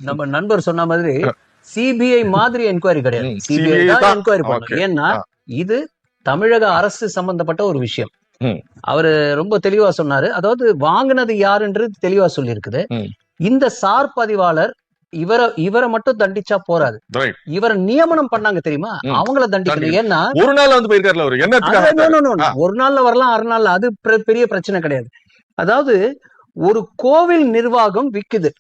நம்ம நண்பர் சொன்ன மாதிரி சிபிஐ மாதிரி என்கொயரி கிடையாது, சிபிஐ தான் என்கொயரி பண்ணணும். ஏன்னா இது தமிழக அரசு சம்பந்தப்பட்ட ஒரு விஷயம். அவரு ரொம்ப தெளிவா சொன்னாரு. அதாவது வாங்கினது யாருன்றது தெளிவா சொல்லி இருக்குது. இந்த சார் பதிவாளர் இவரை மட்டும் தண்டிச்சா போறாது, இவரை நியமனம் பண்ணாங்க தெரியுமா, அவங்கள தண்டிக்கணும். ஏன்னா ஒரு நாள் வந்து போயிருக்காருல ஒரு நாள்ல வரலாம், 6 நாள்ல, அது பெரிய பிரச்சனை கிடையாது. அதாவது ஒரு கோவில் நிர்வாகம் விக்குது.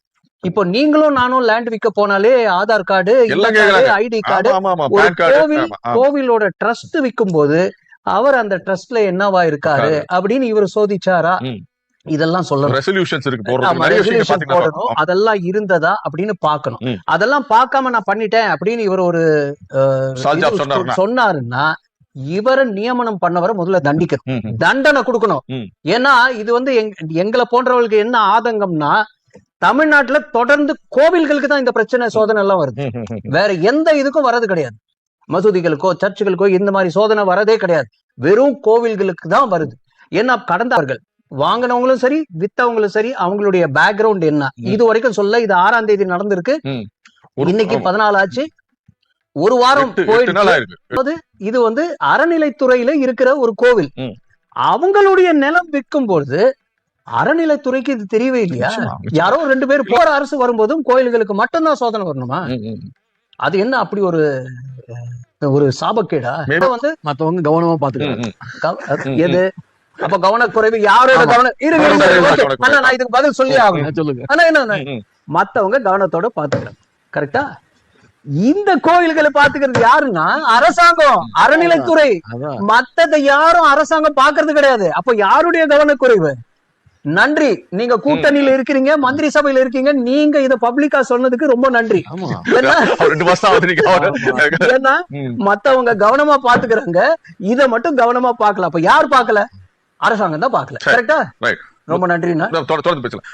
இப்போ நீங்களும் நானும் லேண்ட் விற்க போனாலே ஆதார் கார்டு, ஐடி கார்டு, ஒரு கோவிலோட ட்ரஸ்ட் விற்கும் போது அவர் அந்த ட்ரஸ்ட்ல என்னவா இருக்காரு அப்படின்னு இவர் சோதிச்சாரா, இதெல்லாம் சொல்லணும். அதெல்லாம் இருந்ததா அப்படின்னு பாக்கணும். அதெல்லாம் பார்க்காம நான் பண்ணிட்டேன் அப்படின்னு இவர் ஒரு சொன்னாருன்னா இவரை நியமனம் பண்ணவரை முதல்ல தண்டிக்கணும், தண்டனை கொடுக்கணும். ஏன்னா இது வந்து எங்களை போன்றவர்களுக்கு என்ன ஆதங்கம்னா, தமிழ்நாட்டுல தொடர்ந்து கோவில்களுக்கு தான் இந்த பிரச்சனை, சோதனை எல்லாம் வருது. வேற எந்த இதுக்கும் வர்றது கிடையாது. மசூதிகளுக்கோ சர்ச்சுகளுக்கோ இந்த மாதிரி சோதனை வரதே கிடையாது. வெறும் கோவில்களுக்கு தான் வருது. ஏன்னா கடந்தவர்கள் வாங்கினவங்களும் சரி, வித்தவங்களும் சரி, அவங்களுடைய பேக்ரவுண்ட் என்ன இது வரைக்கும் சொல்ல. இது 6ஆம் தேதி நடந்திருக்கு, இன்னைக்கு 14 ஆச்சு, ஒரு வாரம் போயிடுச்சு. இது வந்து அறநிலைத்துறையில இருக்கிற ஒரு கோவில். அவங்களுடைய நிலம் விற்கும் பொழுது அறநிலைத்துறைக்கு இது தெரியவே இல்லையா? யாரோ 2 பேர் போற அரசு வரும்போதும் கோயில்களுக்கு மட்டும்தான் சோதனை வரணுமா? அது என்ன அப்படி ஒரு சாபக்கேடா? வந்து மத்தவங்க கவனமா பாத்துக்கிறாங்க. எது அப்ப கவனக்குறைவு யாரோட கவனம்? நான் இதுக்கு பதில் சொல்லி ஆகணும். சொல்லுங்க. ஆனா என்ன, மத்தவங்க கவனத்தோட பாத்துக்கிறாங்க. கரெக்டா? இந்த கோயில்களை பாத்துக்கிறது யாருன்னா அரசாங்கம், அறநிலைத்துறை. மத்ததை யாரும் அரசாங்கம் பாக்குறது கிடையாது. அப்ப யாருடைய கவனக்குறைவு? நன்றி, நீங்க கூட்டணியில இருக்கிறீங்க, மந்திரி சபையில இருக்கீங்க, நீங்க இத பப்ளிக்கா சொன்னதுக்கு ரொம்ப நன்றி. ஏன்னா மத்தவங்க கவனமா பாத்துக்கிறாங்க, இத மட்டும் கவனமா பாக்கல. அப்ப யார் பாக்கல? அரசாங்கம் தான் பாக்கல. கரெக்டா? ரொம்ப நன்றி.